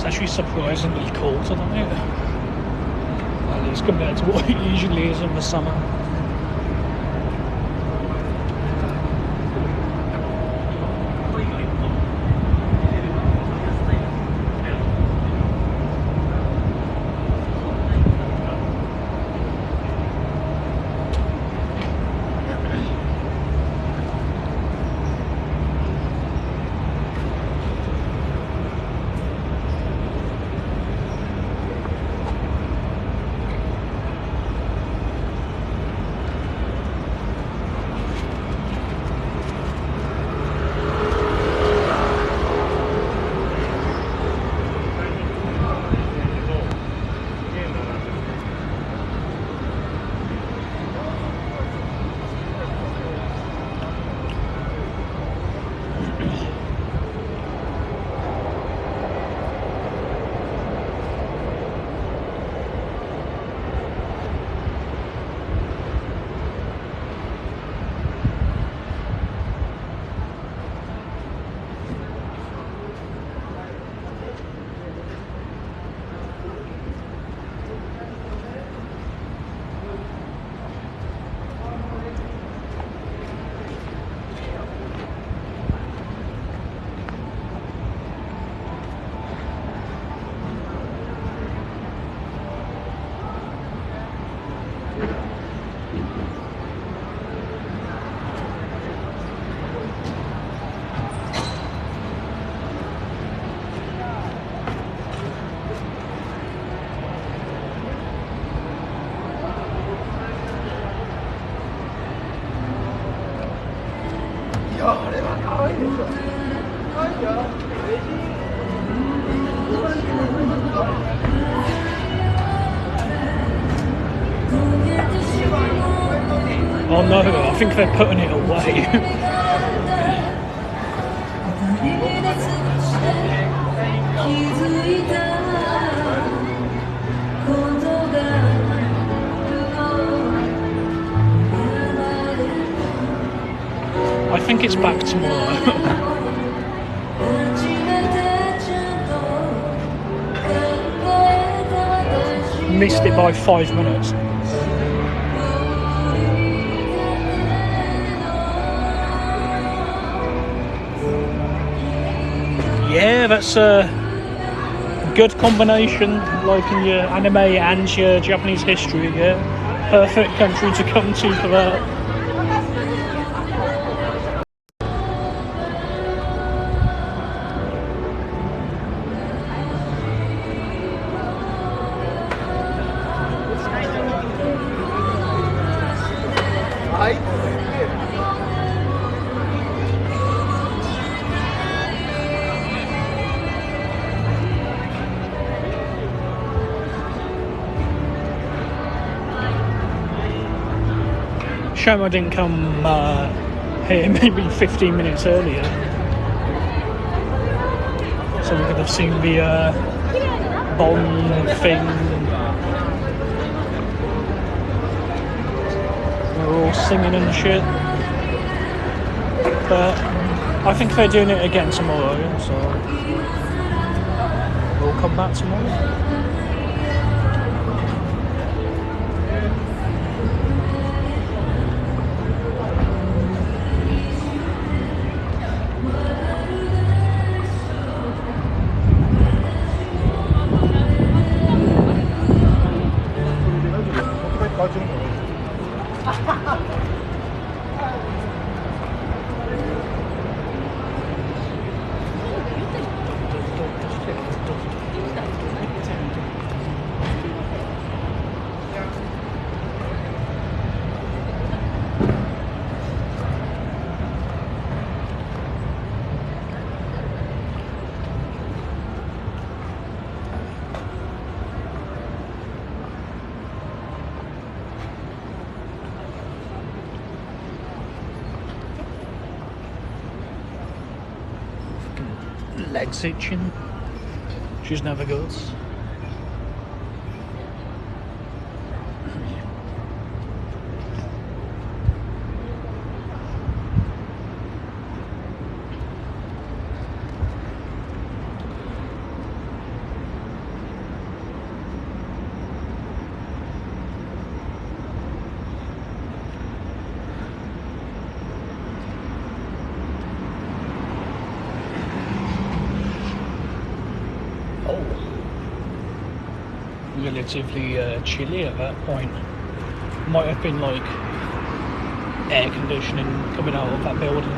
Actually surprisingly cold tonight, at least compared to what it usually is in the summer. Oh no, I think they're putting it away. I think it's back tomorrow. Missed it by 5 minutes. Yeah, that's a good combination, like in your anime and your Japanese history, yeah. Perfect country to come to for that. shame I didn't come here maybe 15 minutes earlier, so we could have seen the bomb thing. We're all singing and shit. But I think they're doing it again tomorrow, so we'll come back tomorrow. Legs itching. She's never good. Relatively chilly at that point. Might have been like air conditioning coming out of that building.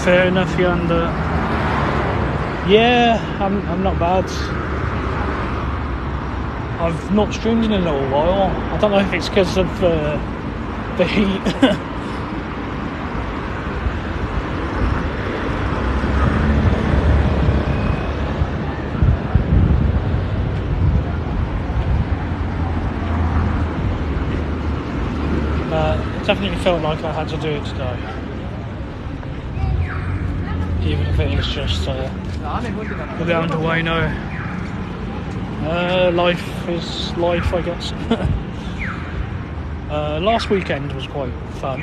Fair enough, Yonder. Yeah, I'm not bad. I've not streamed in a little while. I don't know if it's because of the heat. It definitely felt like I had to do it today. Even if it is just we're going to Ueno. Life is life, I guess. Last weekend was quite fun.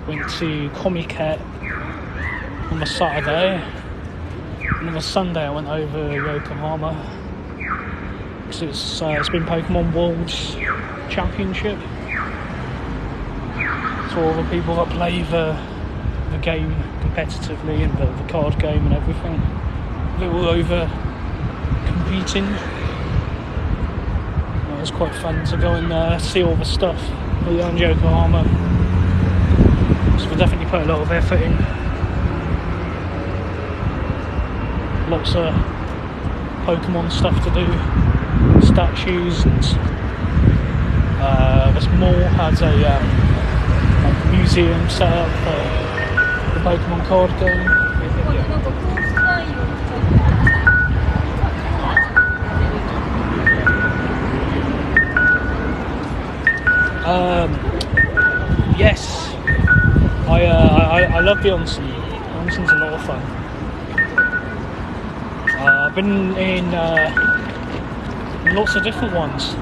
Went to Comiket on the Saturday, and on the Sunday I went over Yokohama because it's been Pokemon World Championship. So all the people that play the game competitively and the card game and everything, they were over competing. It was quite fun to go and see all the stuff around Yokohama. So we definitely put a lot of effort in. Lots of Pokemon stuff to do, statues, and this mall has a like museum set up for the Pokemon card game. Yes, I love the onsen. Onsen's a lot of fun. I've been in lots of different ones.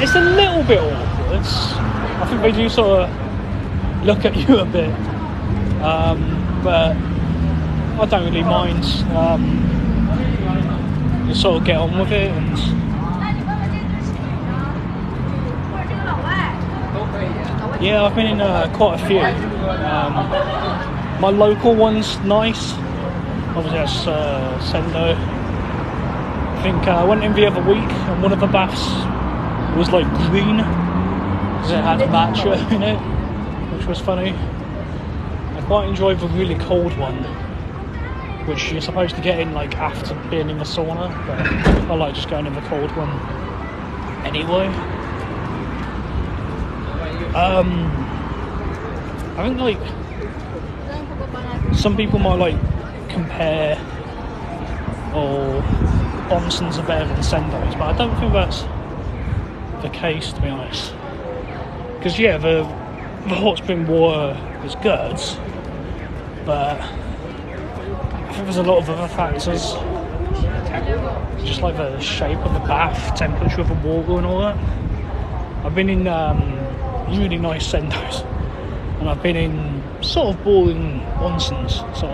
It's a little bit awkward. I think they do sort of look at you a bit, but I don't really mind. You sort of get on with it, and yeah, I've been in quite a few. My local one's nice. Obviously that's Sendo. I think I went in the other week and one of the baths was like green, because it had matcha in it, which was funny. I quite enjoyed the really cold one, which you're supposed to get in like after being in the sauna, but I like just going in the cold one anyway. I think like some people might like compare onsens are better than sendos, but I don't think that's the case, to be honest. Because yeah, the hot spring water is good, but I think there's a lot of other factors, just like the shape of the bath, temperature of the water and all that. I've been in really nice sendos, and I've been in sort of boring onsens, so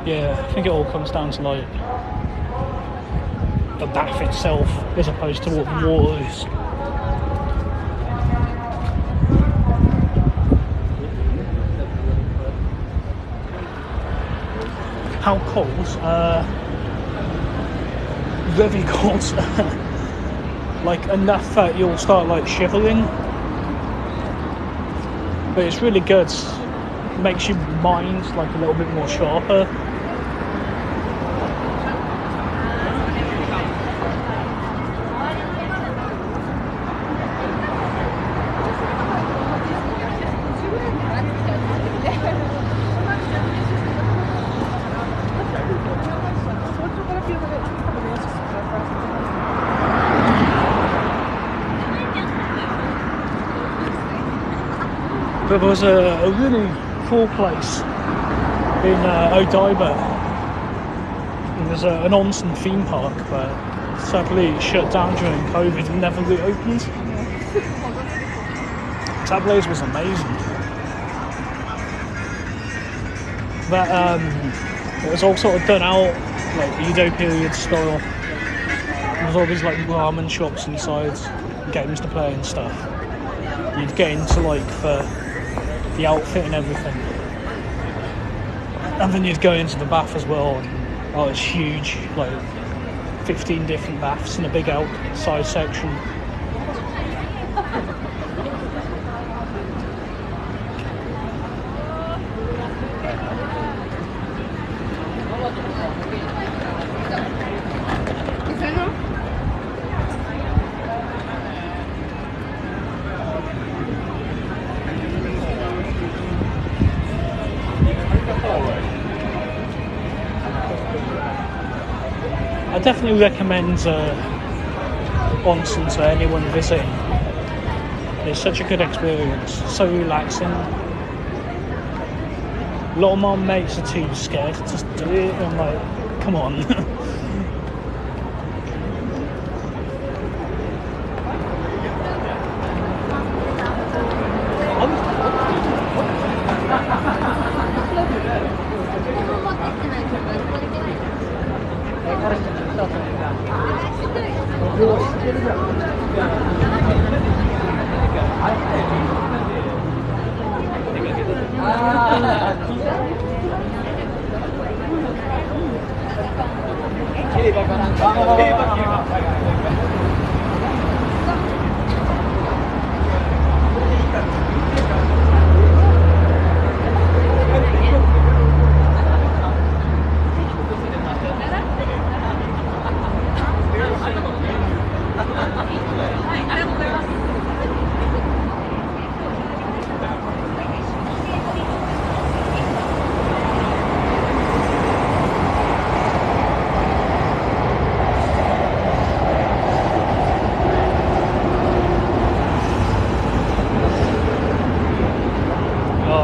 yeah, I think it all comes down to like the bath itself as opposed to what the water is. How cold? Very cold. Like enough that you'll start like shivering. But it's really good. It makes your mind like a little bit more sharper. But there was a really cool place in Odaiba. And there's an onsen theme park, but sadly it shut down during COVID and never reopened. That place was amazing. But it was all sort of done out like Edo period style. There was all these like ramen shops inside, games to play and stuff. You'd get into like the outfit and everything, and then you'd go into the bath as well, and it's huge, like 15 different baths in a big outside section. I definitely recommend onsen to anyone visiting. It's such a good experience, so relaxing. A lot of my mates are too scared to just do it, and I'm like, come on.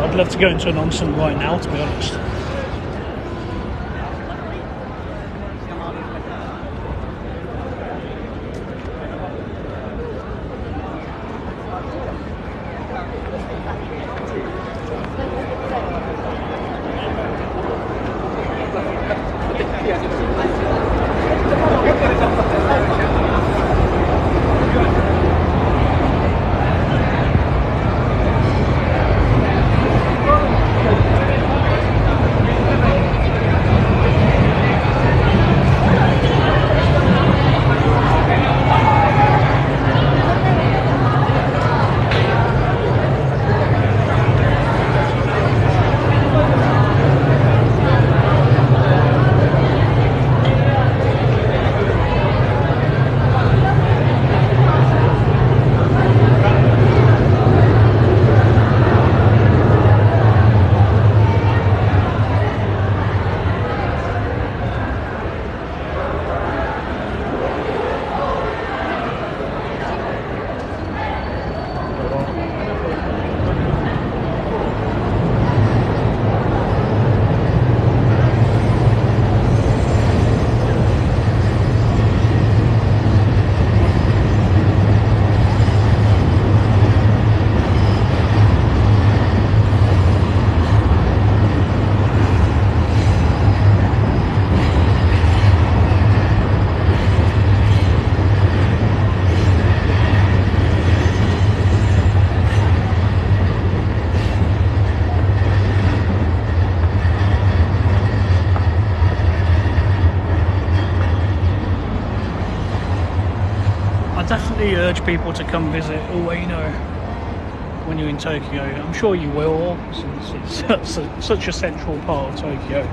I'd love to go into an onsen right now, to be honest. definitely urge people to come visit Ueno when you're in Tokyo. I'm sure you will, since it's such a central part of Tokyo.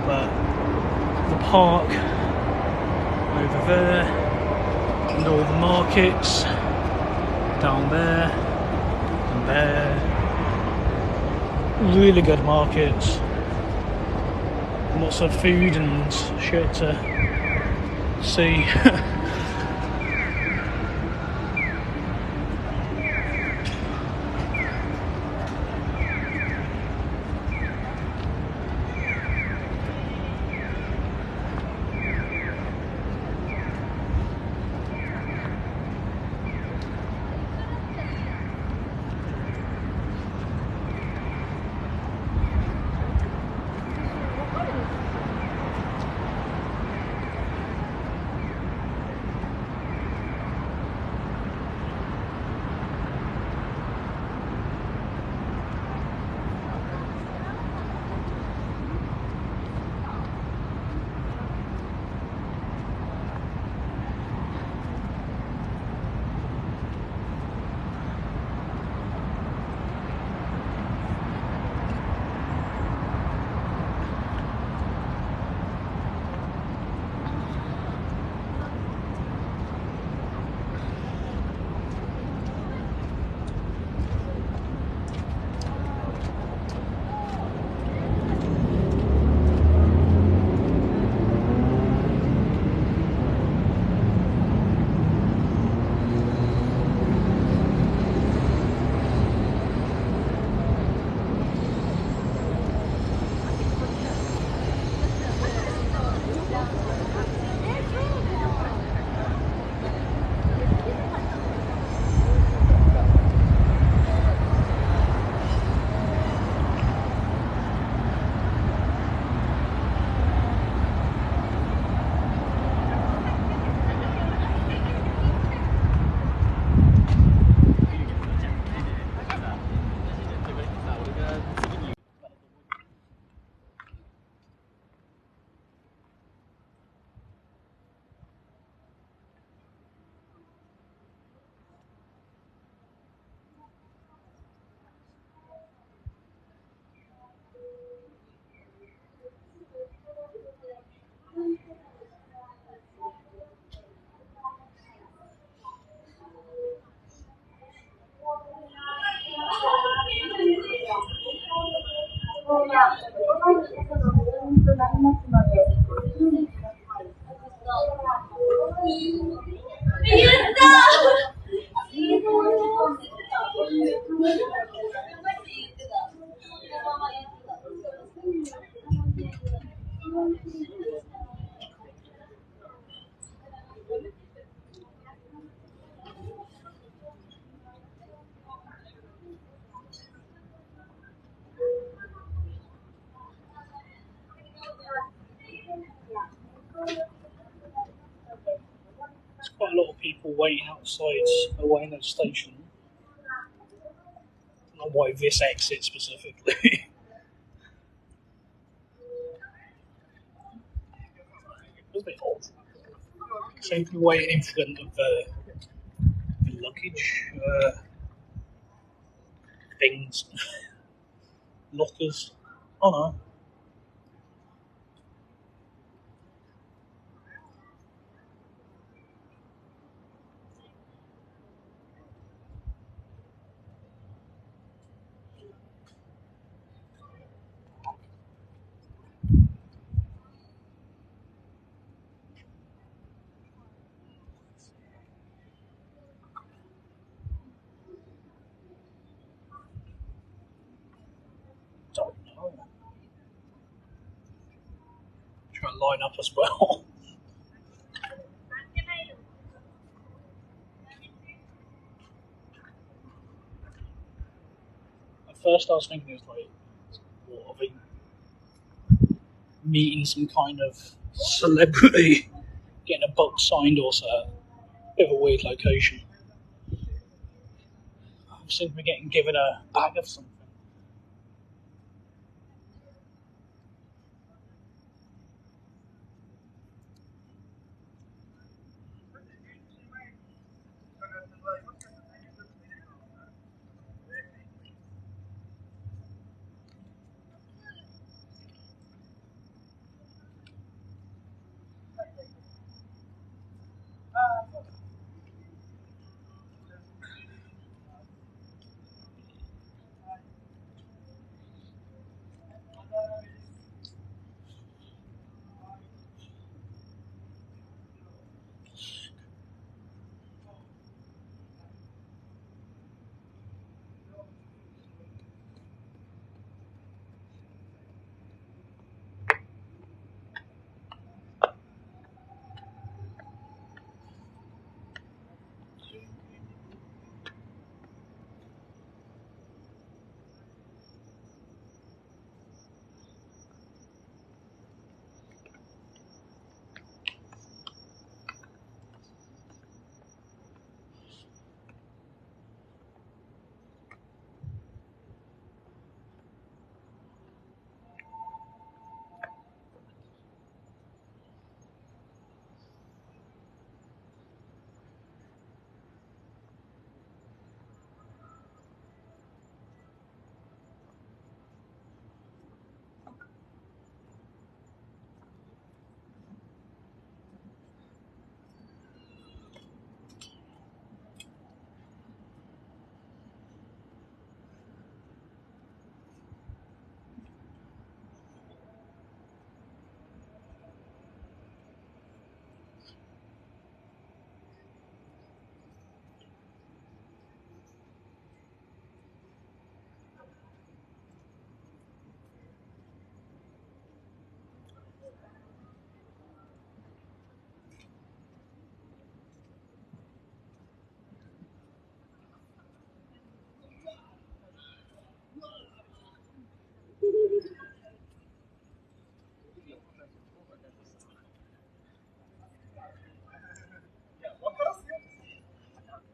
But the park over there, and all the markets down there and there, really good markets, lots of food and shit to see. There's quite a lot of people waiting outside Ueno station. Not why this exit specifically. It's a bit odd. So people waiting in front of the luggage things, lockers. Oh no. Don't know. Try and line up as well. At first I was thinking it was like, what, are they meeting some kind of celebrity, getting a book signed or so. Bit of a weird location. I seem to be getting given a bag of something.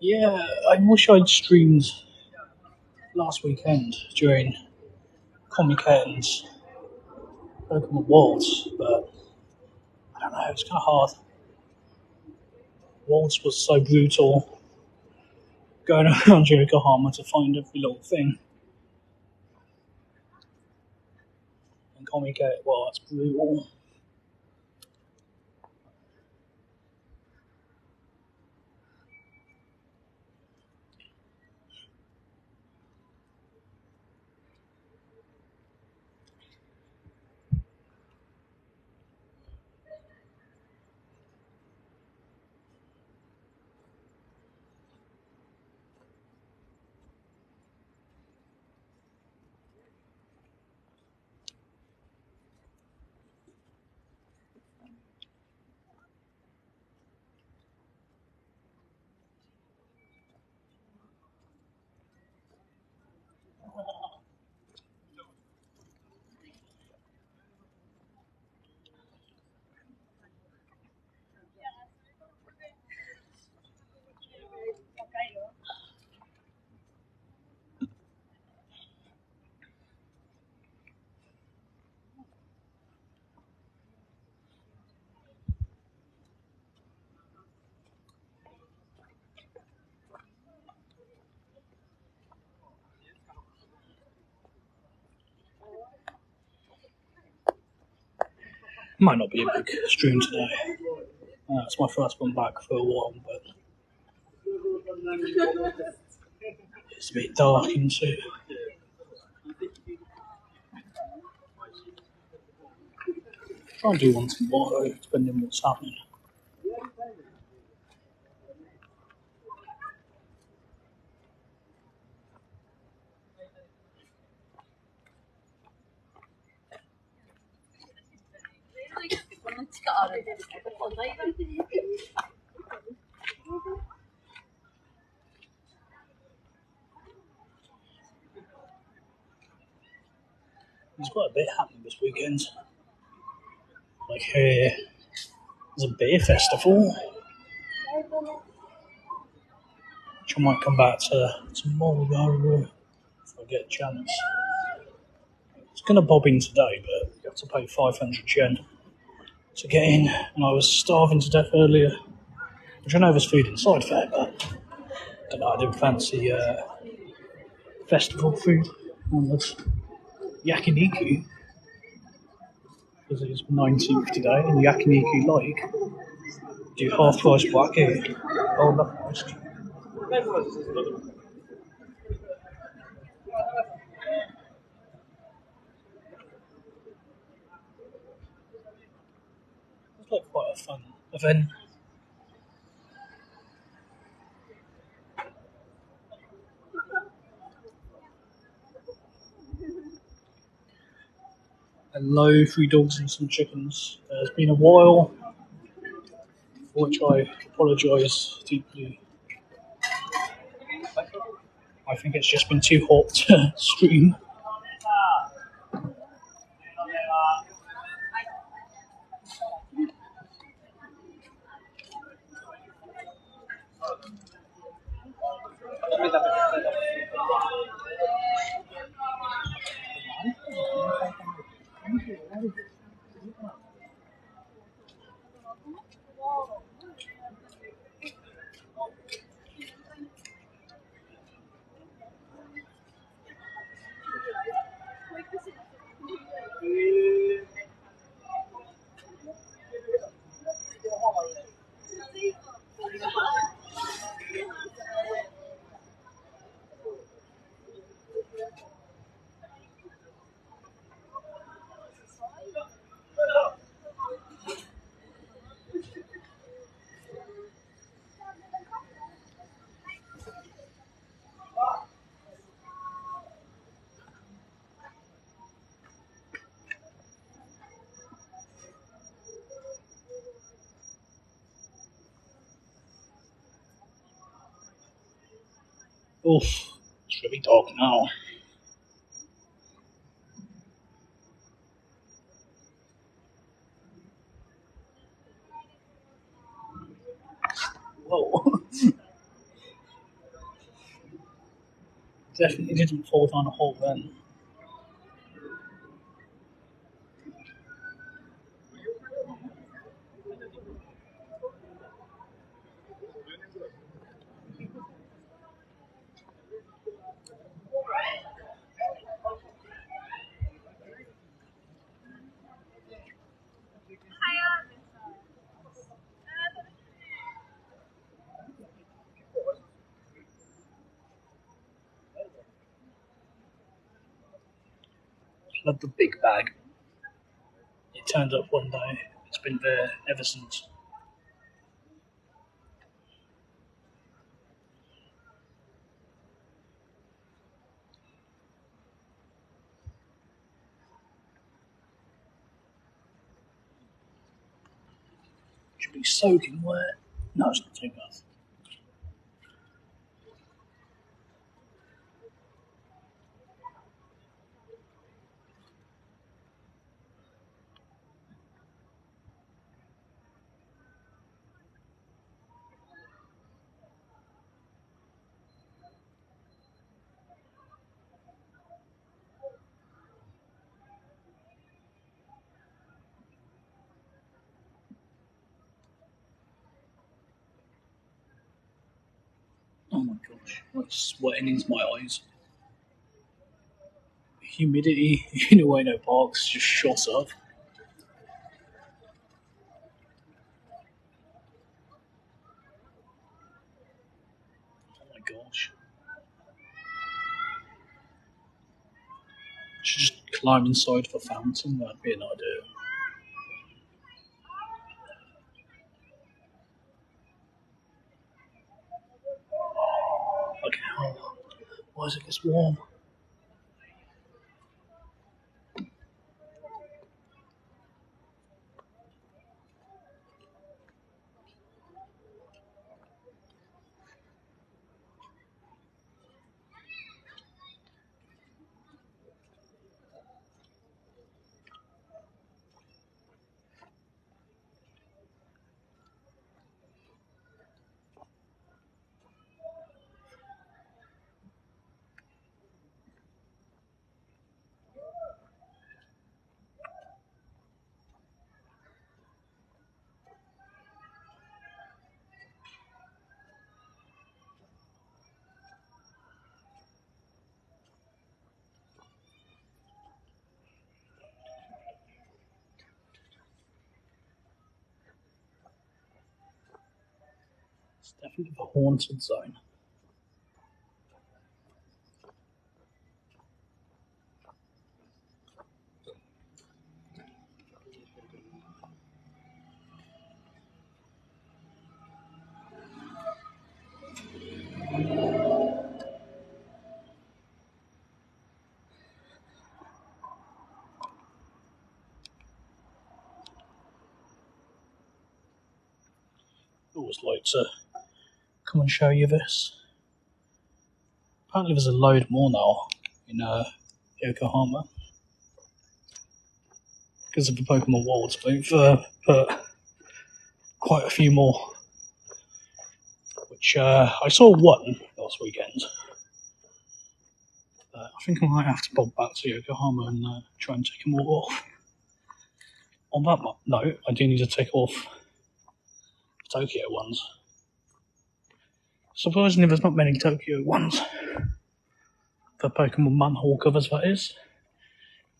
Yeah, I wish I'd streamed last weekend during Comic Curtains Pokemon Worlds, but I don't know, it's kind of hard. Worlds was so brutal, going around Yokohama to find every little thing. And Comic Curtains, well, that's brutal. Might not be a big stream today. It's my first one back for a while, but it's a bit dark into. Try and do one tomorrow, depending on what's happening. There's quite a bit happening this weekend. Like here, there's a beer festival, which I might come back to tomorrow if I get a chance. It's going to bob in today, but you have to pay 500 yen to get in, and I was starving to death earlier, which I know there's food inside there, but I don't know, I didn't fancy festival food. And there's yakiniku, because it's 19th today, and yakiniku like do half price wake. Oh, that's nice. It's like quite a fun event. Hello, 3 dogs and some chickens. It's been a while, for which I apologise deeply. I think it's just been too hot to stream. Oof, it's really dark now. Whoa. Definitely didn't fall down a hole then. Love the big bag. It turned up one day. It's been there ever since. Should be soaking wet. No, it's not too bad. Oh my gosh, I'm sweating into my eyes. Humidity in Ueno Park's just shot up. Oh my gosh. Should just climb inside the fountain, that'd be an idea. Okay, why is it this warm? It's definitely the haunted zone. I always like to come and show you this. Apparently there's a load more now in Yokohama. Because of the Pokemon Worlds, they've put quite a few more. Which I saw one last weekend. I think I might have to bob back to Yokohama and try and take them all off. On that note, I do need to take off Tokyo ones. Surprisingly, there's not many Tokyo ones. The Pokemon manhole covers, that is.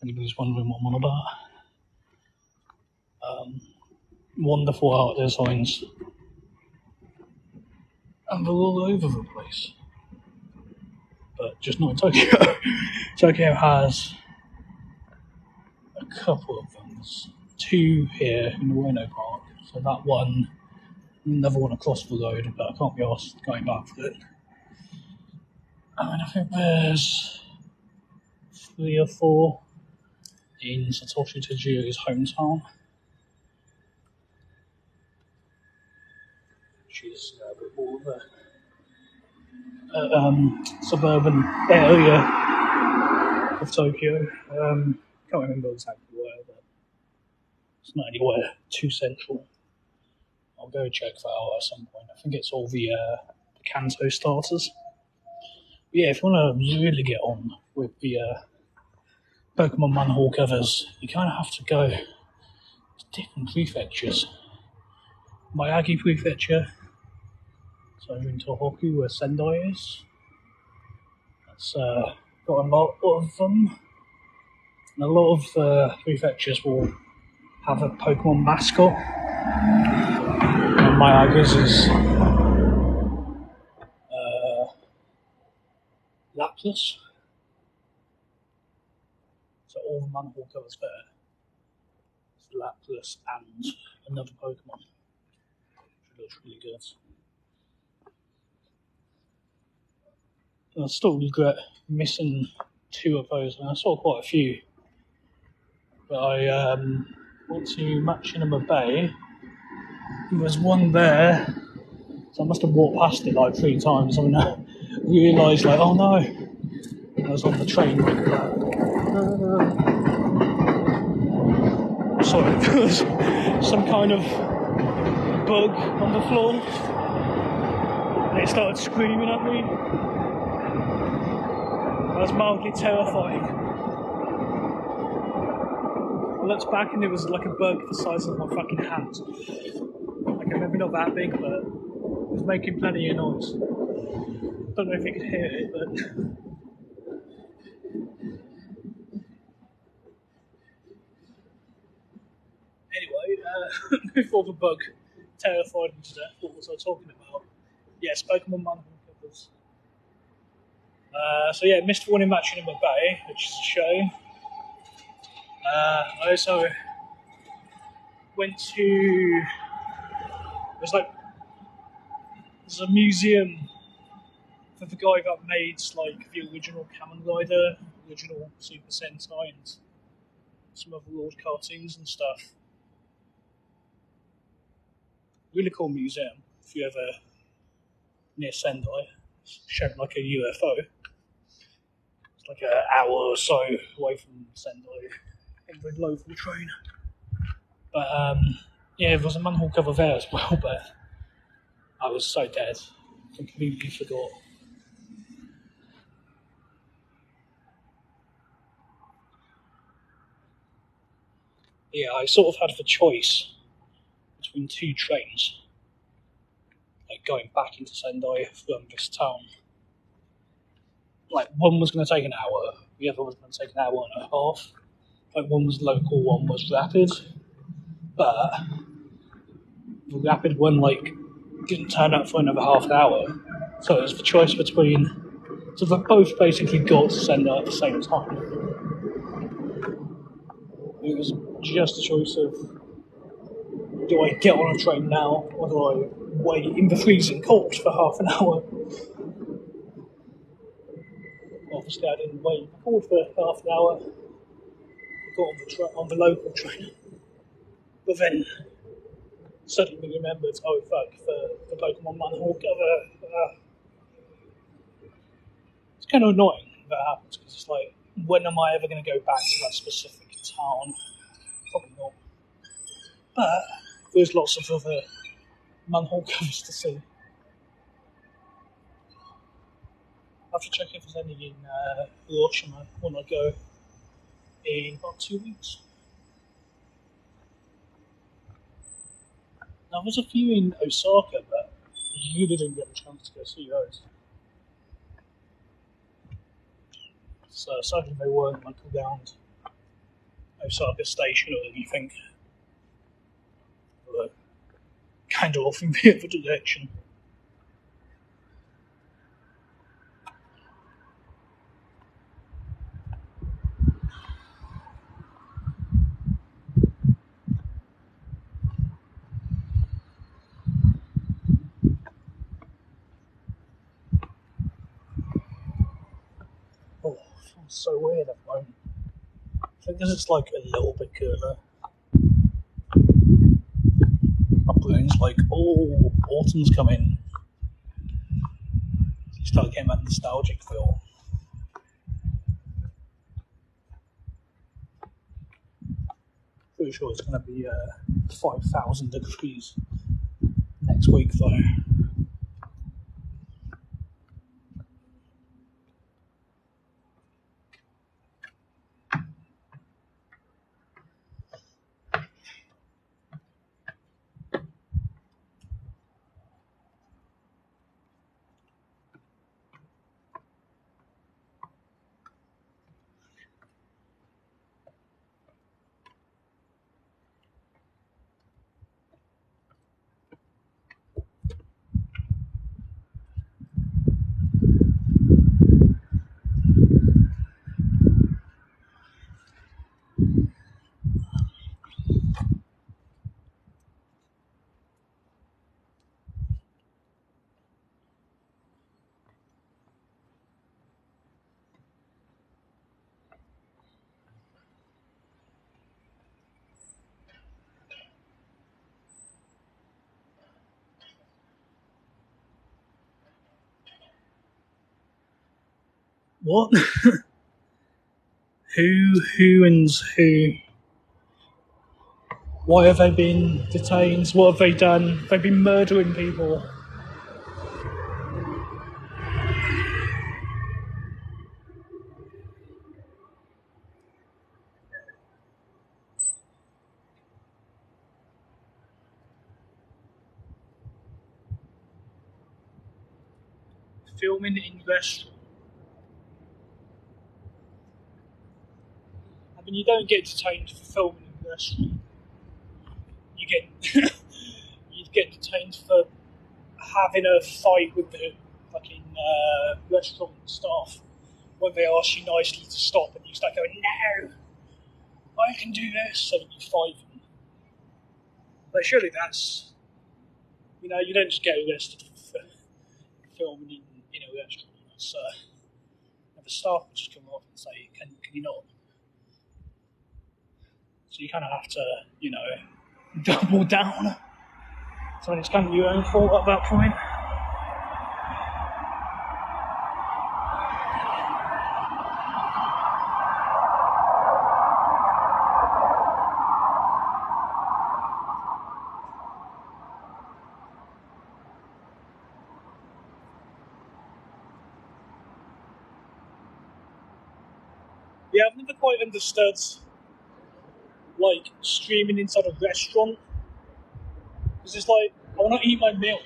Anybody's wondering what I'm on about. Wonderful art designs. And they're all over the place. But just not in Tokyo. Tokyo has a couple of them. There's two here in the Ueno Park. So that one, another one across the road, but I can't be asked going back for it. And I think there's 3 or 4 in Satoshi Tajiri's hometown. Which is a bit more of a suburban area of Tokyo. Can't remember exactly where, but it's not anywhere too central. I'll go check that out at some point. I think it's all the Kanto starters. Yeah, if you want to really get on with the Pokemon manhole covers, you kind of have to go to different prefectures. Miyagi Prefecture, so over in Tohoku where Sendai is. That's got a lot of them. And a lot of prefectures will have a Pokemon mascot. And Miyagi's is Lapras. So all the manhole covers there. It's Lapras and another Pokemon. Which looks really good. And I still regret missing 2 of those, and I saw quite a few. But I went to Machinima Bay. There was one there, so I must have walked past it like 3 times, and I realised, like, oh no, I was on the train. Sorry, there was some kind of bug on the floor, and it started screaming at me. I was mildly terrified. I looked back and it was like a bug the size of my fucking hand. Like, maybe not that big, but it was making plenty of noise. Don't know if you could hear it, but anyway, before the bug terrified me to death, what was I talking about? Yes, Pokemon manhole covers. So yeah, missed one in Machinima Bay, which is a shame. I also went to, there's a museum for the guy that made like the original Kamen Rider, original Super Sentai, and some other old cartoons and stuff. Really cool museum if you ever near Sendai. It's shaped like a UFO. It's like an hour or so away from Sendai on the local train. But yeah, there was a manhole cover there as well, but I was so dead. I completely forgot. Yeah, I sort of had the choice between 2 trains, like going back into Sendai from this town. Like, one was going to take an hour, the other was going to take an hour and a half. Like, one was local, one was rapid, but the rapid one like didn't turn up for another half an hour. So it was the choice between. So they both basically got to Sendai at the same time. It was just a choice of, do I get on a train now, or do I wait in the freezing cold for half an hour? Obviously, I didn't wait in the cold for half an hour. I got on the local train. But then suddenly remembered, oh fuck, the Pokemon manhole cover. It's kind of annoying that happens, because it's like, when am I ever going to go back to that specific town? Probably not. But there's lots of other manhole covers to see. I have to check if there's any in Hiroshima when I go in about 2 weeks. Now, there's a few in Osaka, but you didn't get a chance to go see those. So sadly they weren't like around Osaka Station or anything. Although, kind of off in the other direction. Oh, it feels so weird at the moment. I think this is like a little bit cooler. My brain's like, oh, autumn's coming. You start getting that nostalgic feel. Pretty sure it's going to be 5,000 degrees next week though. What? Who and who? Why have they been detained? What have they done? They've been murdering people. Filming in restaurants. I mean, you don't get detained for filming in a restaurant. You get you get detained for having a fight with the fucking restaurant staff when they ask you nicely to stop, and you start going, "No, I can do this," so that you fight them. But surely that's, you don't just get arrested for filming in a restaurant. So the staff will just come off and say, "Can you not?" So you kind of have to, double down. So it's kind of your own fault at that point. Yeah, I've never quite understood like streaming inside a restaurant, because it's like, I want to eat my meal.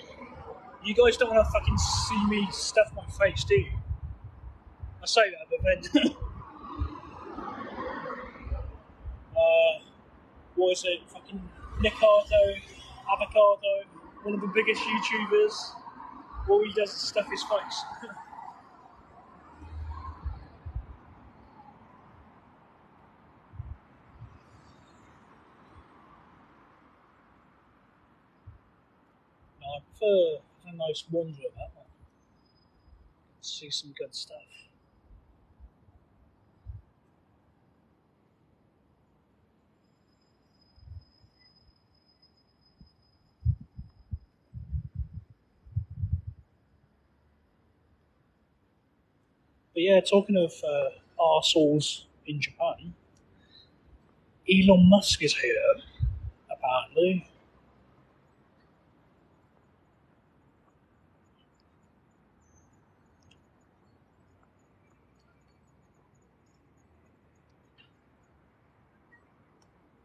You guys don't want to fucking see me stuff my face, do you? I say that, but then what is it? Fucking Nicardo, Avocado, one of the biggest YouTubers. All he does is stuff his face. No, I prefer a nice wander at that one. See some good stuff. But yeah, talking of arseholes in Japan, Elon Musk is here, apparently.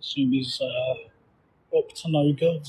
Assume he's up to no good.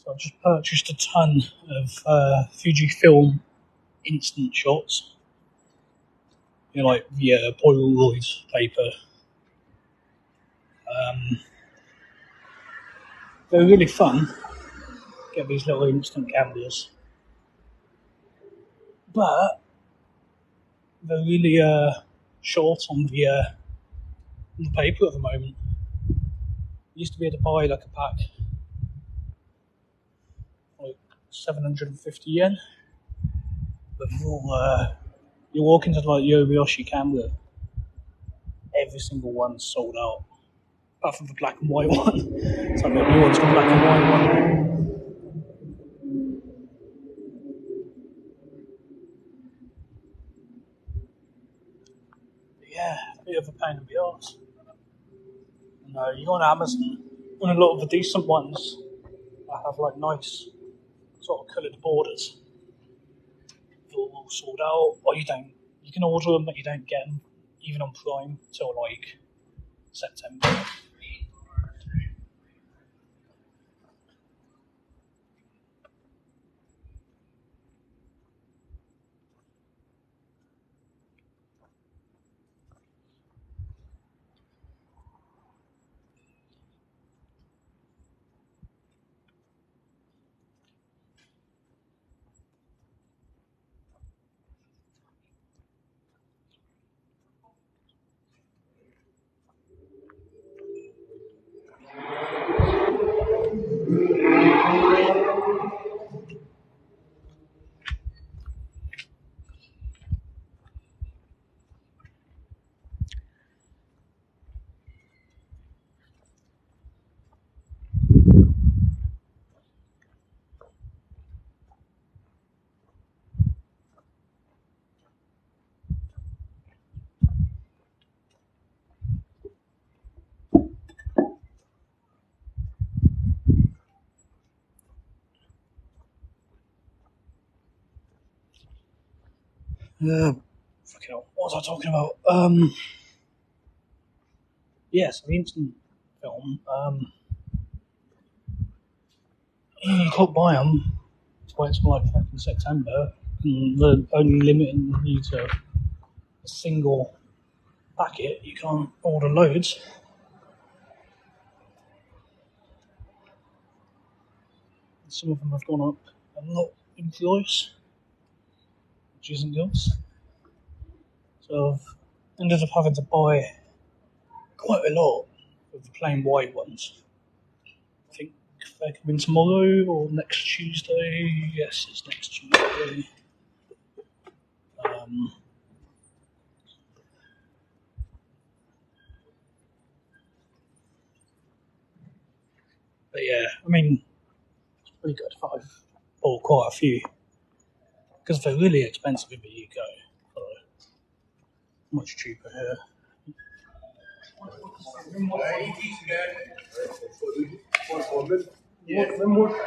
So I've just purchased a ton of Fujifilm instant shots. Like the Polaroid paper. They're really fun. Get these little instant cameras. But they're really short on the paper at the moment. You used to be able to buy like a pack, like 750 yen. But you walk into like Yomiyoshi camera, every single one's sold out. Apart from the black and white one. So I've got the order for the black and white one. But yeah, a bit of a pain in the arse. No, you go on Amazon, and a lot of the decent ones that have like nice sort of coloured borders, they're all sold out. Or you don't. You can order them, but you don't get them even on Prime till like September. Fucking hell, what was I talking about? Yes, the instant film. You can't buy them. It's why it's like fucking September. And they're only limiting you to a single packet. You can't order loads. Some of them have gone up a lot in price, which isn't good. So I've ended up having to buy quite a lot of the plain white ones. I think they're coming tomorrow or next Tuesday. Yes, it's next Tuesday. But yeah, I mean, it's pretty good. I've bought quite a few because they're really expensive in the UK. So much cheaper here. Yeah. I don't know if I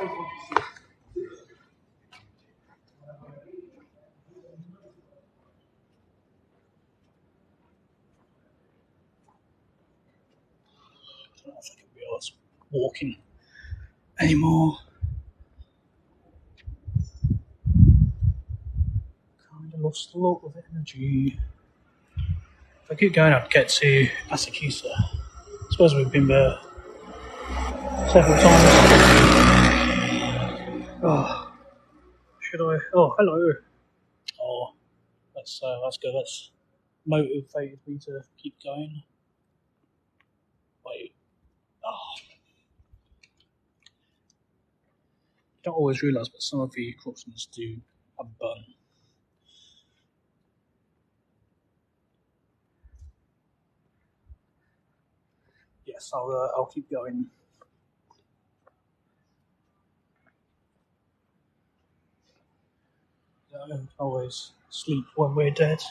can be arsed walking anymore. Kind of lost a lot of energy. If I keep going, I'd get to Asakusa. I suppose we've been there several times. Oh, should I? Oh, hello. Oh, that's good. That's motivated me to keep going. Wait. Oh, you don't always realise, but some of the crossings do have a button. Yes, I'll keep going. Don't always sleep when we're dead.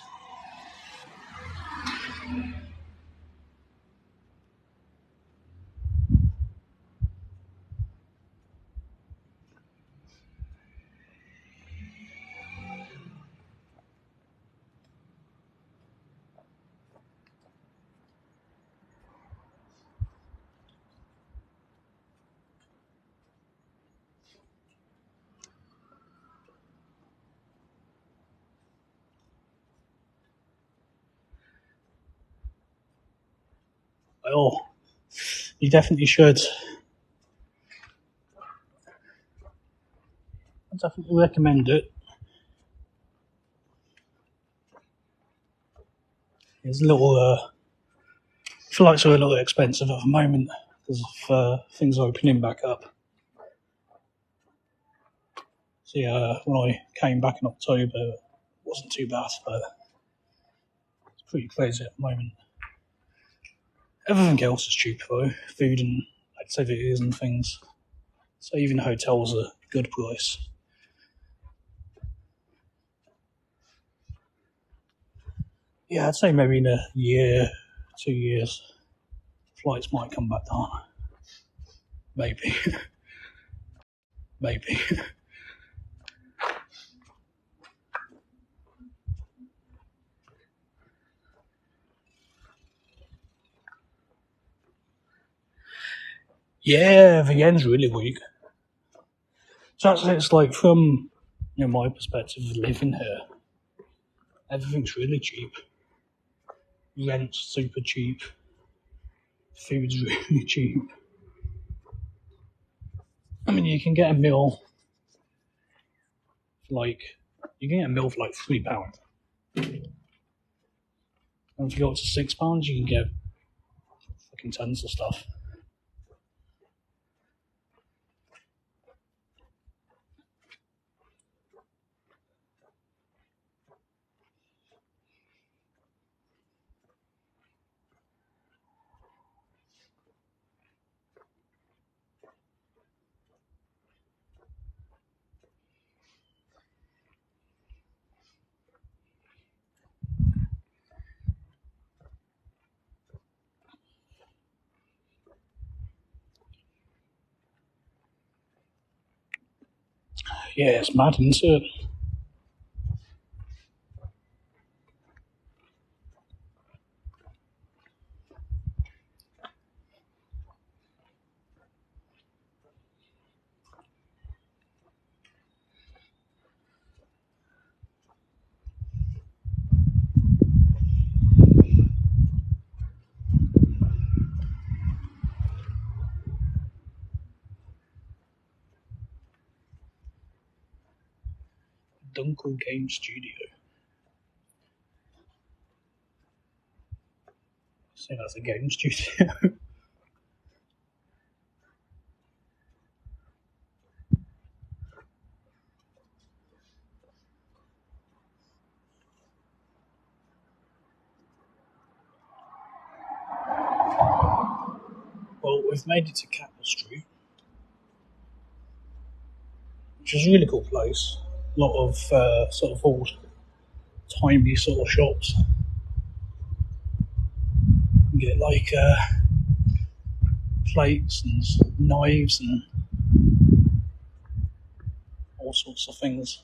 Oh, you definitely should. I definitely recommend it. It's a little, flights are a little expensive at the moment because of things opening back up. So yeah, when I came back in October, it wasn't too bad, but it's pretty crazy at the moment. Everything else is cheap though, food and activities and things. So even hotels are a good price. Yeah, I'd say maybe in a year, 2 years, flights might come back down. Maybe. Maybe. Yeah, the yen's really weak. So it's like from my perspective of living here, everything's really cheap. Rent's super cheap. Food's really cheap. I mean, you can get a meal for like £3. And if you go up to £6, you can get fucking tons of stuff. Yeah, it's mad, isn't it? local game studio. So that's a game studio. Well, we've made it to Capitol Street, which is a really cool place. A lot of sort of old, timey sort of shops. You get like plates and knives and all sorts of things.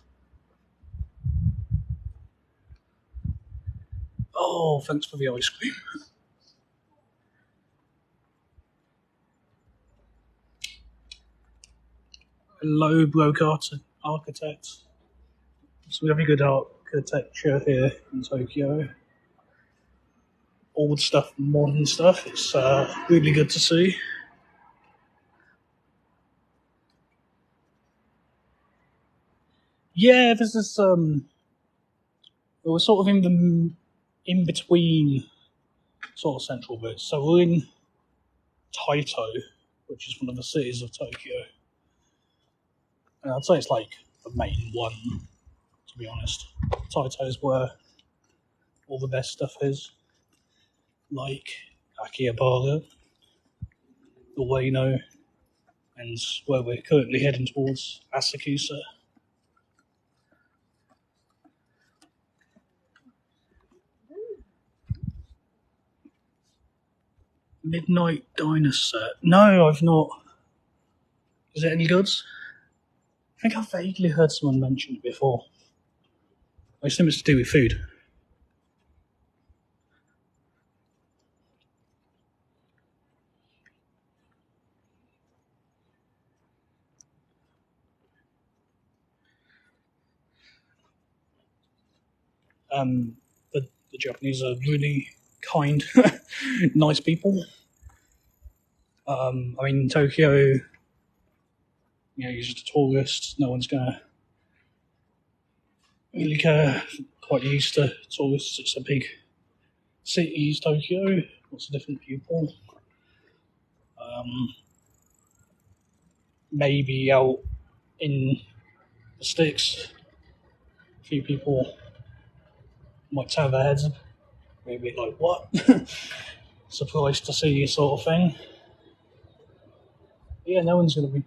Oh, thanks for the ice cream. Hello, bloke architect. So we have a good architecture here in Tokyo. Old stuff, modern stuff. It's really good to see. Yeah, this is we're sort of in the in between sort of central bits. So we're in Taito, which is one of the cities of Tokyo. And I'd say it's like the main one, to be honest. Taito is where all the best stuff is, like Akihabara, Ueno, and where we're currently heading towards Asakusa. Midnight Diner set. No, I've not. Is it any good? I think I've vaguely heard someone mention it before. I assume it's to do with food. The Japanese are really kind, nice people. I mean, Tokyo, you know, you're just a tourist. No one's gonna really care. Quite used to tourists. It's a big city, Tokyo. Lots of different people. Maybe out in the sticks, a few people might turn their heads, maybe like, what? Surprised to see you, sort of thing. But yeah, no one's going to be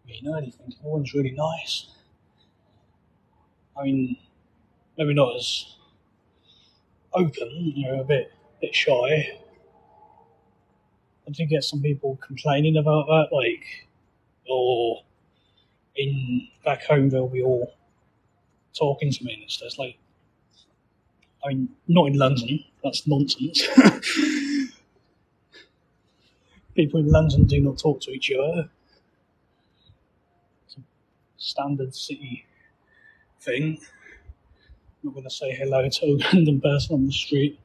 mean or anything. Everyone's really nice. I mean, maybe not as open, you know, a bit shy. I did get some people complaining about that, like, or in back home they'll be all talking to me and it's like, I mean, not in London, that's nonsense. People in London do not talk to each other. It's a standard city thing. I'm not going to say hello to a random person on the street.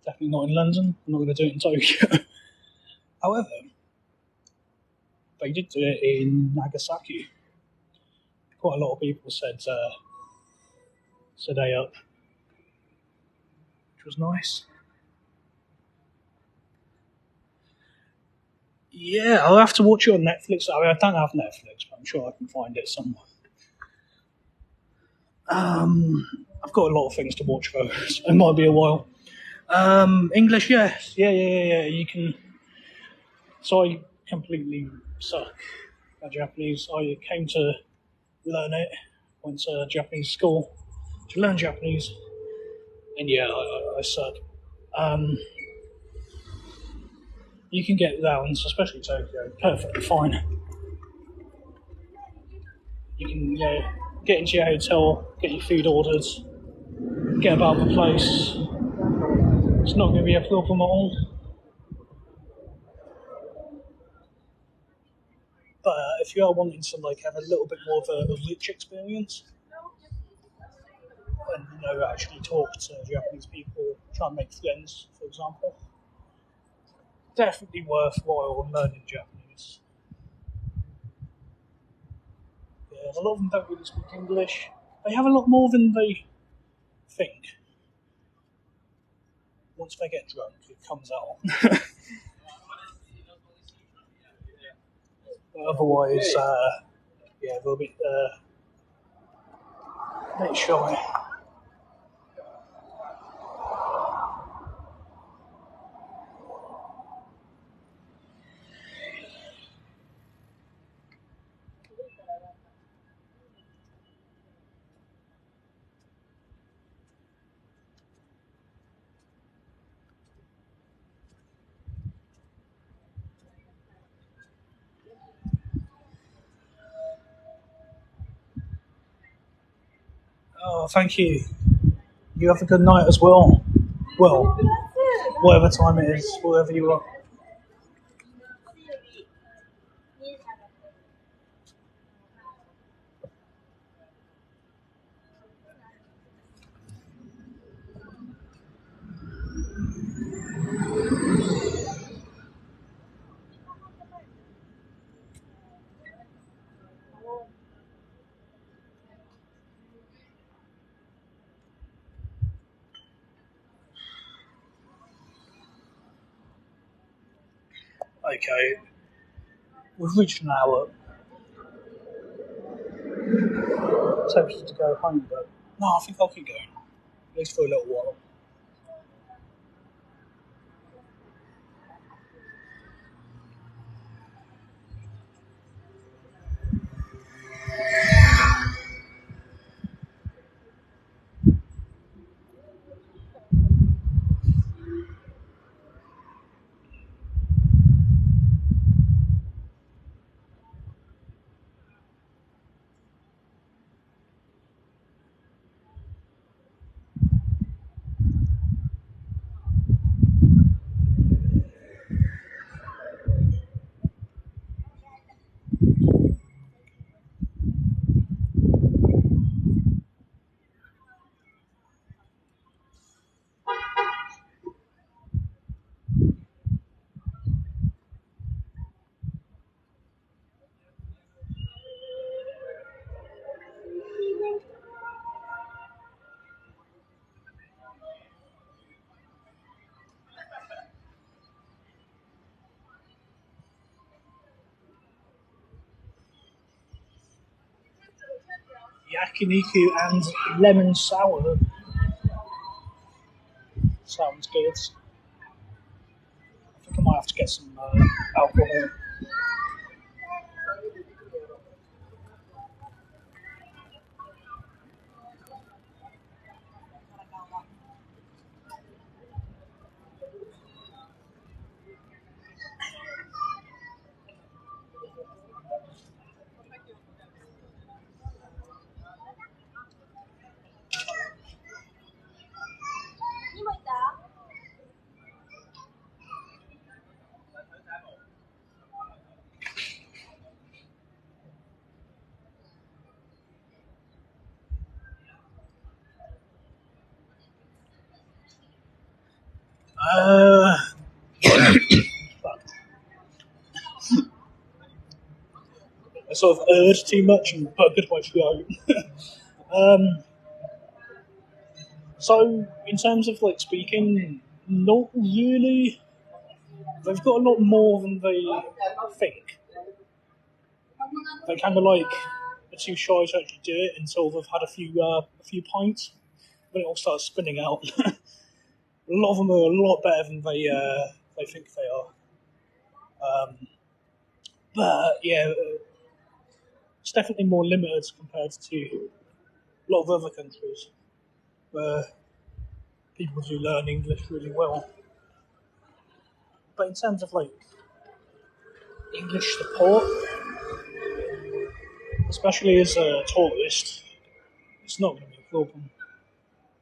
Definitely not in London. I'm not going to do it in Tokyo. However, they did do it in Nagasaki. Quite a lot of people said hey up, which was nice. Yeah, I'll have to watch it on Netflix. I mean, I don't have Netflix, but I'm sure I can find it somewhere. I've got a lot of things to watch though, so it might be a while. English, yes. Yeah. You can. So I completely suck at Japanese. I came to learn it, went to Japanese school to learn Japanese, and yeah, I suck. You can get around, especially Tokyo, perfectly fine. You can get into your hotel, get your food ordered, get about the place. It's not going to be a problem at all. But if you are wanting to like have a little bit more of a rich experience, and actually talk to Japanese people, try and make friends, for example, definitely worthwhile learning Japanese. Yeah. Yeah, a lot of them don't really speak English. They have a lot more than they think. Once they get drunk, it comes out. But otherwise, yeah, they're a bit shy. Oh, thank you. You have a good night as well. Well, whatever time it is, whatever you are. Okay, we've reached an hour. Tempted to go home, but no, I think I'll keep going. At least for a little while. Yakiniku and lemon sour. Sounds good. I think I might have to get some alcohol. Uh, I sort of erred too much and buggered my throat. um, so, in terms of like speaking, not really. They've got a lot more than they think. They kind of like are too shy to actually do it until they've had a few pints. Then it all starts spinning out. A lot of them are a lot better than they think they are. But yeah, it's definitely more limited compared to a lot of other countries where people do learn English really well. But in terms of like English support, especially as a tourist, it's not going to be a problem.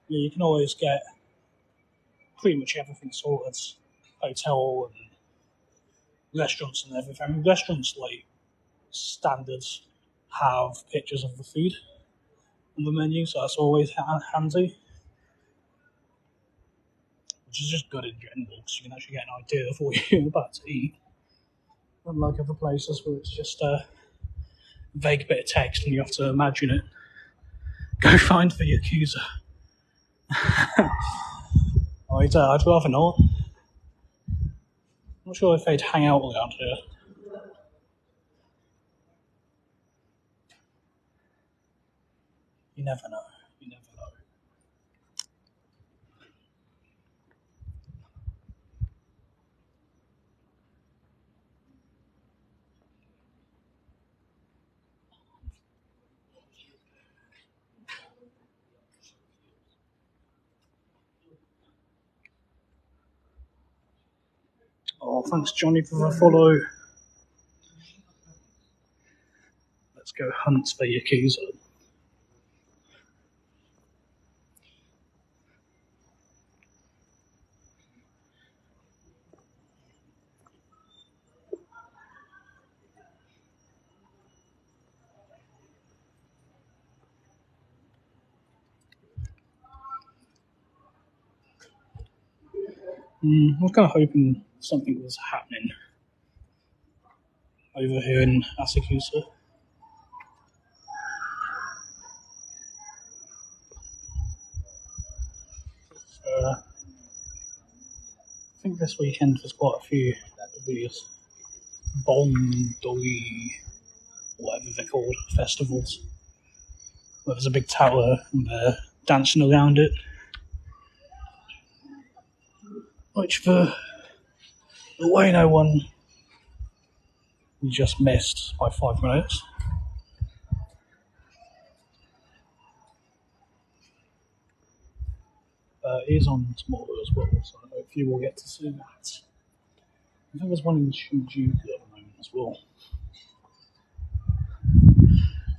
You can always get pretty much everything sorted, hotel and restaurants and everything. I mean, restaurants like standards have pictures of the food on the menu, so that's always handy, which is just good in general because you can actually get an idea of what you're about to eat. Unlike other places where it's just vague bit of text and you have to imagine it. Go find the Yakuza. I'd rather not. I'm not sure if they'd hang out around here. You never know. You never know. Oh, thanks, Johnny, for the follow. Let's go hunt the Yakuza. I was kind of hoping something was happening over here in Asakusa. I think this weekend there's quite a few of these Bondoi, whatever they're called, festivals, where there's a big tower and they're dancing around it. Which the Ueno one we just missed by 5 minutes. It is on tomorrow as well, so hopefully we'll get to see that. I think there's one in Shinjuku at the moment as well.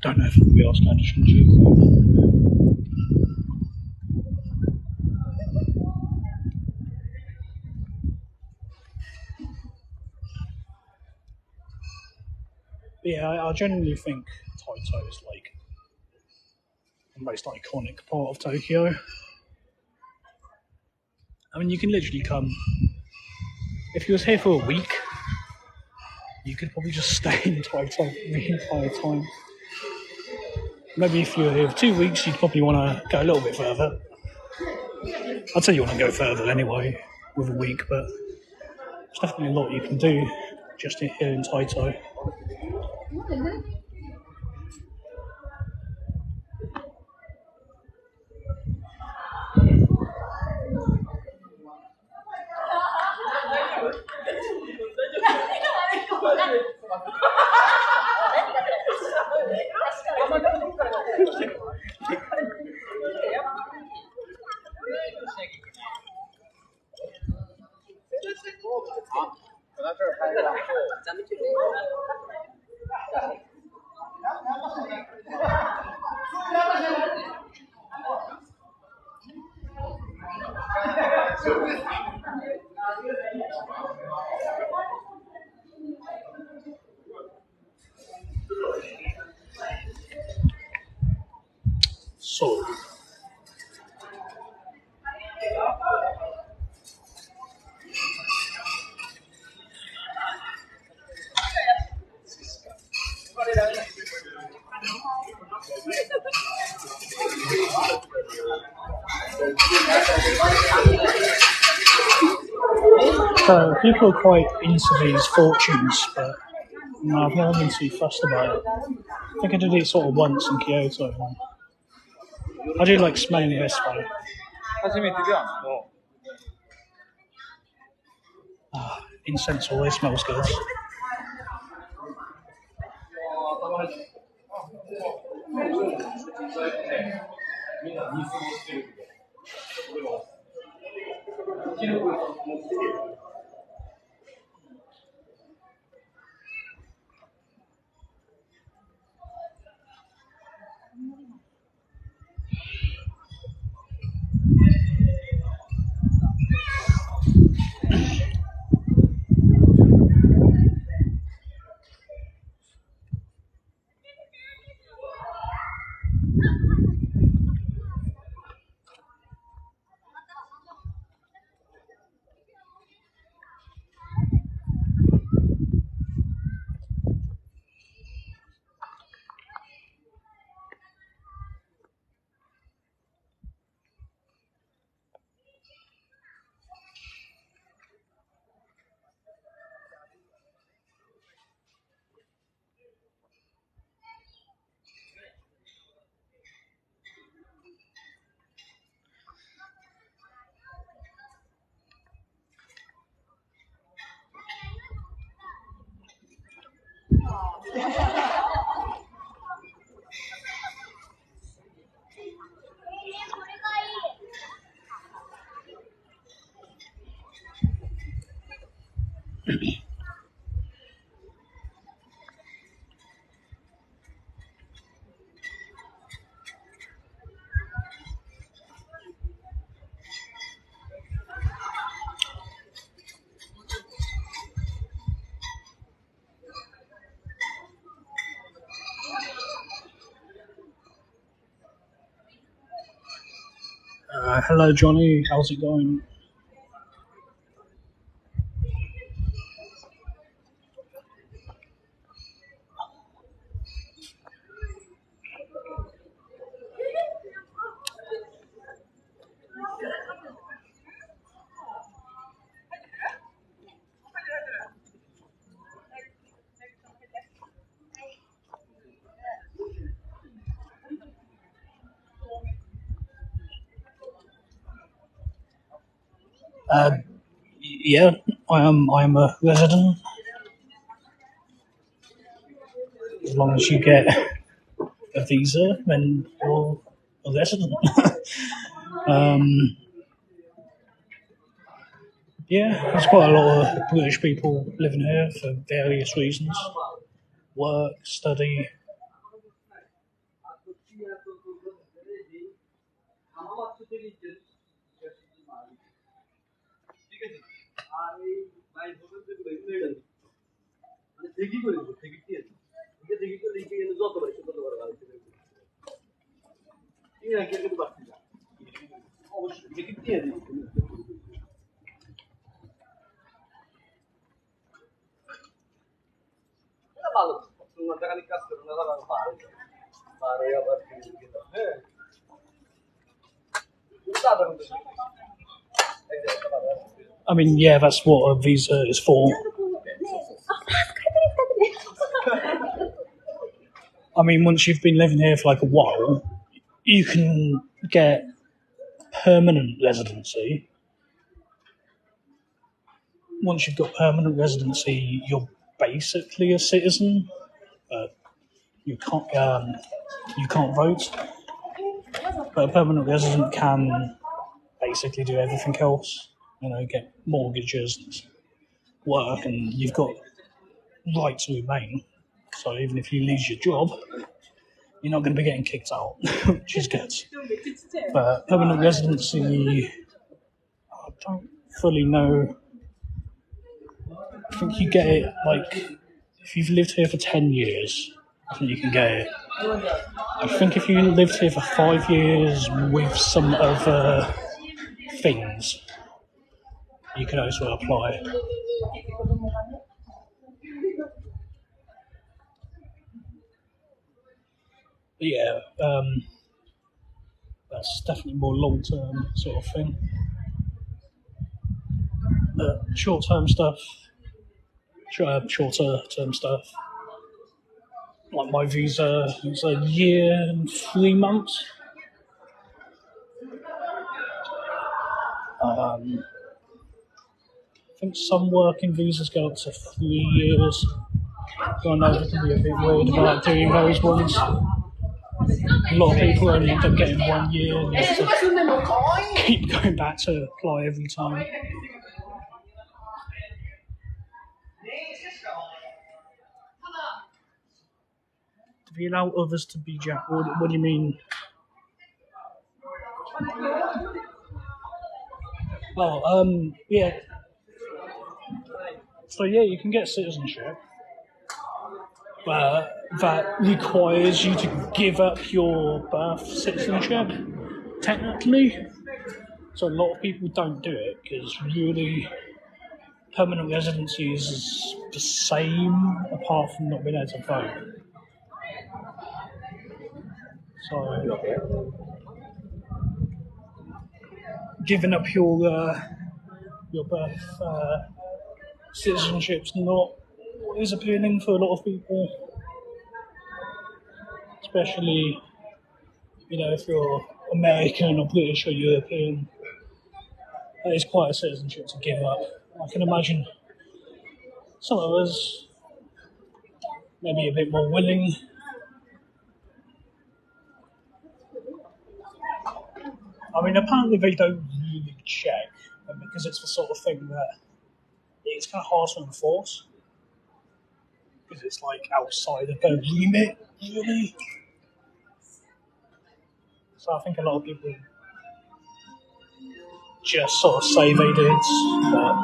Don't know if anybody else going to Shinjuku. But yeah, I genuinely think Taito is like the most iconic part of Tokyo. I mean, you can literally come. If you was here for a week, you could probably just stay in Taito the entire time. Maybe if you were here for 2 weeks, you'd probably want to go a little bit further. I'd say you want to go further anyway with a week, but there's definitely a lot you can do just here in Taito. So, people are quite into these fortunes, but I've never been too fussed about it. I think I did it sort of once in Kyoto. I do like smelling this though. Incense always smells good. Hello, Johnny. How's it going? Uh, yeah, I am. I am a resident. As long as you get a visa, then you're a resident. um, yeah, there's quite a lot of British people living here for various reasons: work, study. I mean, yeah, that's what a visa is for. I mean, once you've been living here for like a while, you can get permanent residency. Once you've got permanent residency, you're basically a citizen, but you can't vote. But a permanent resident can basically do everything else. Get mortgages, work, and you've got right to remain. So even if you lose your job, you're not going to be getting kicked out, which is good. But permanent residency, I don't fully know. I think you get it like if you've lived here for 10 years, I think you can get it. I think if you lived here for 5 years with some other things, you can also apply. But yeah, that's definitely more long term sort of thing. Short term stuff, shorter term stuff. Like my visa is a year and 3 months. I think some working visas go up to 3 years. I know it can be a bit weird about doing those ones. A lot of people only end up getting 1 year and you have to keep going back to apply every time. Do we allow others to be Jack? What do you mean? Oh, yeah. So yeah, you can get citizenship, but that requires you to give up your birth citizenship, technically. So a lot of people don't do it because really permanent residency is the same apart from not being able to vote. So giving up your birth citizenship's not what is appealing for a lot of people, especially if you're American or British or European. That is quite a citizenship to give up. I can imagine some of us maybe a bit more willing. I mean, apparently they don't really check because it's the sort of thing that it's kind of hard to enforce because it's like outside of their remit, really. So I think a lot of people just sort of say they did, but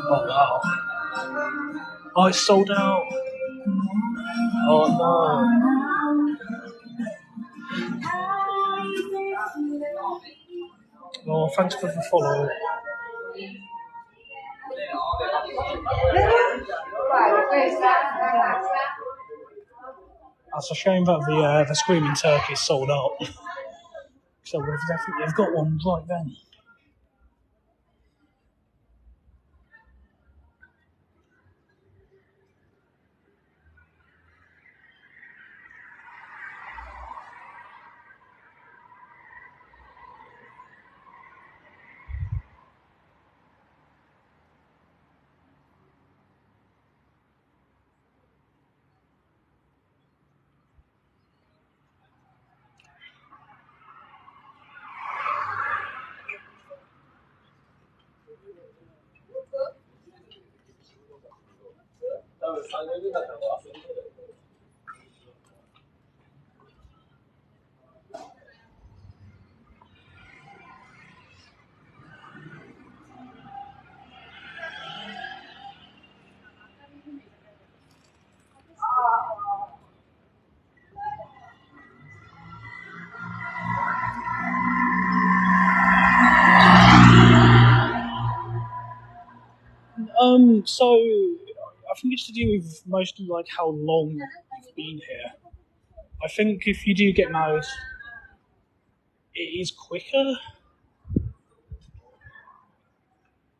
oh wow. Oh, it's sold out. Oh no. Oh, thanks for the follow. That's a shame that the Screaming Turkey sold out. So we've definitely got one right then. So I think it's to do with mostly like how long you've been here. I think if you do get married, it is quicker. But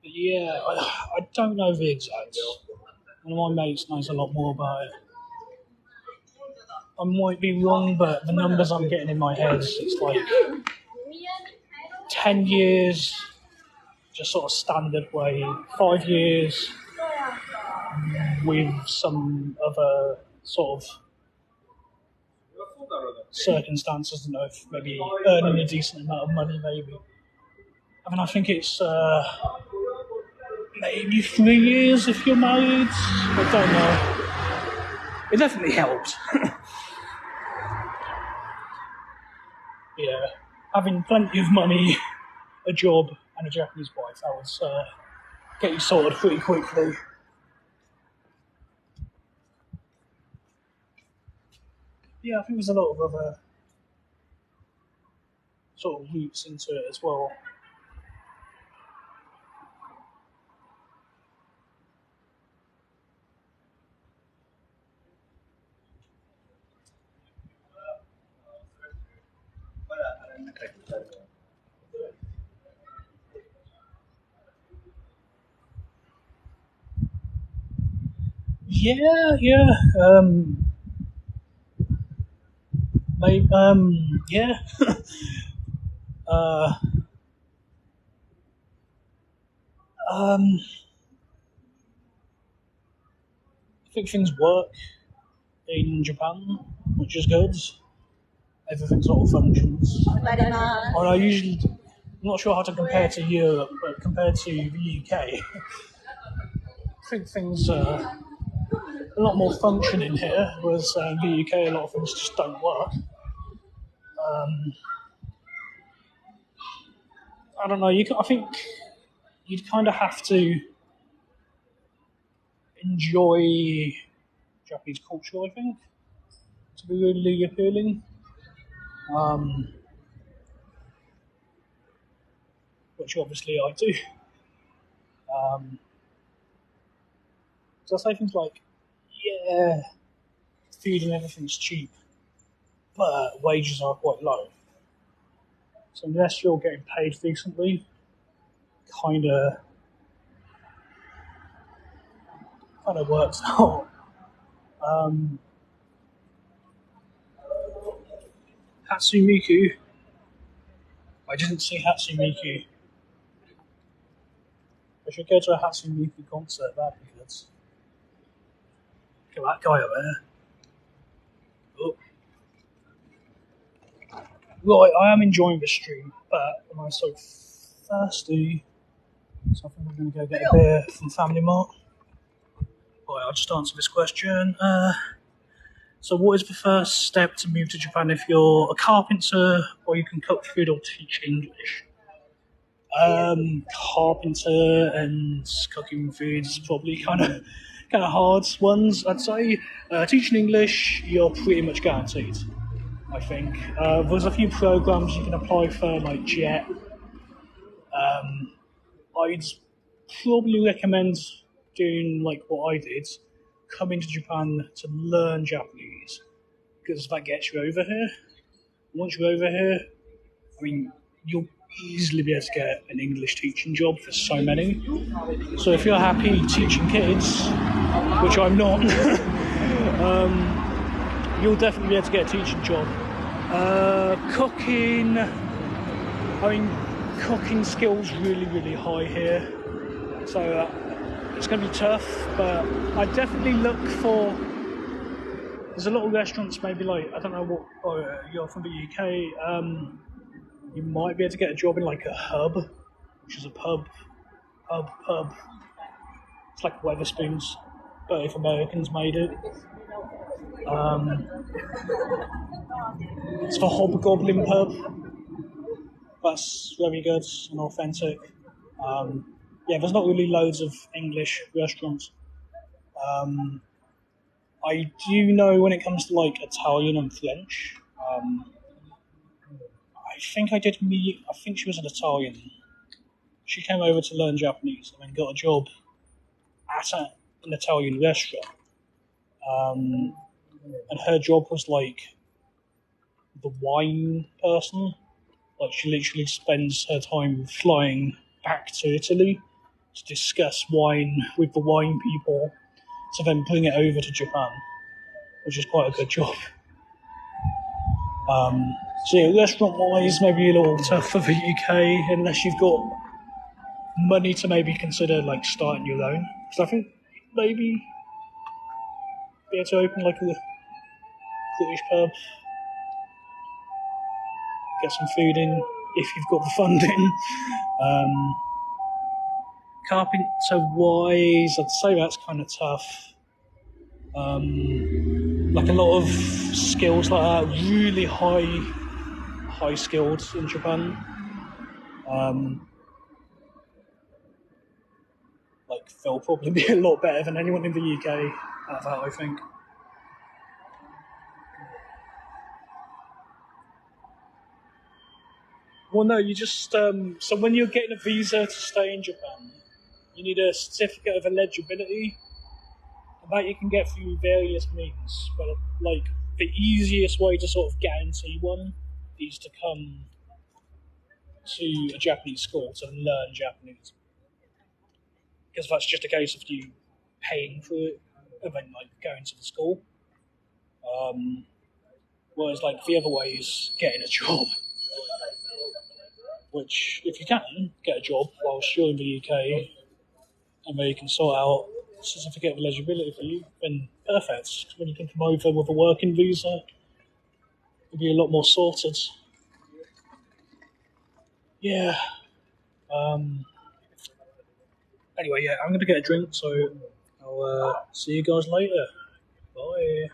yeah, I don't know the exacts. One of my mates knows a lot more about it. I might be wrong, but the numbers I'm getting in my head, it's like 10 years, just sort of standard way, 5 years with some other sort of circumstances, I don't know, if maybe earning a decent amount of money, maybe. I mean, I think it's maybe 3 years if you're married. I don't know. It definitely helps. Yeah, having plenty of money, a job, and a Japanese wife, that would get you sorted pretty quickly. Yeah, I think there's a lot of other sort of roots into it as well. Yeah. Maybe, yeah. uh, I think things work in Japan, which is good. Everything sort of functions. Well, I'm not sure how to compare to Europe, but compared to the UK, I think things are a lot more functioning here, whereas in the UK, a lot of things just don't work. I don't know. I think you'd kind of have to enjoy Japanese culture, I think, to be really appealing. Which obviously I do. So I say things like, yeah, food and everything's cheap, but wages are quite low. So unless you're getting paid decently, kind of works out. Hatsumiku. I didn't see Hatsumiku. I should go to a Hatsumiku concert. That'd be good. Look at that guy up there. Oh. Right, I am enjoying the stream, but I'm so thirsty. So I think I'm going to go get a beer from Family Mart. Right, I'll just answer this question. So what is the first step to move to Japan if you're a carpenter or you can cook food or teach English? Carpenter and cooking food is probably kind of hard ones, I'd say. Teaching English, you're pretty much guaranteed, I think. There's a few programs you can apply for, like JET, I'd probably recommend doing like what I did, coming to Japan to learn Japanese, because that gets you over here. Once you're over here, I mean, you'll easily be able to get an English teaching job for so many. So if you're happy teaching kids, which I'm not, you'll definitely be able to get a teaching job. Cooking, I mean, cooking skills really high here. So it's going to be tough, but I definitely look for. There's a lot of restaurants, maybe like I don't know what. You're from the UK. You might be able to get a job in like a hub, which is a pub. It's like Weatherspoons, but if Americans made it. It's the Hobgoblin pub. That's very good and authentic. There's not really loads of English restaurants. I do know when it comes to like Italian and French. I think I did meet. I think she was an Italian. She came over to learn Japanese and then got a job at an Italian restaurant. And her job was like the wine person. Like she literally spends her time flying back to Italy to discuss wine with the wine people, to then bring it over to Japan, which is quite a good job. Restaurant-wise, maybe a little tough for the UK unless you've got money to maybe consider like starting your own. Because I think maybe be able to open like a British pub, get some food in if you've got the funding. Carpenter-wise, I'd say that's kind of tough. Like a lot of skills like that, really high skilled in Japan. Like they'll probably be a lot better than anyone in the UK at that, I think. Well, no, you just so when you're getting a visa to stay in Japan, you need a certificate of eligibility. That you can get through various means, but like the easiest way to sort of guarantee one is to come to a Japanese school to learn Japanese, because that's just a case of you paying for it and then like going to the school. Whereas like the other way is getting a job, which if you can get a job whilst you're in the UK and they can sort out certificate of eligibility for you, then perfect. When you can come over with a working visa, it'll be a lot more sorted. Yeah. Anyway, I'm going to get a drink, so I'll see you guys later. Bye.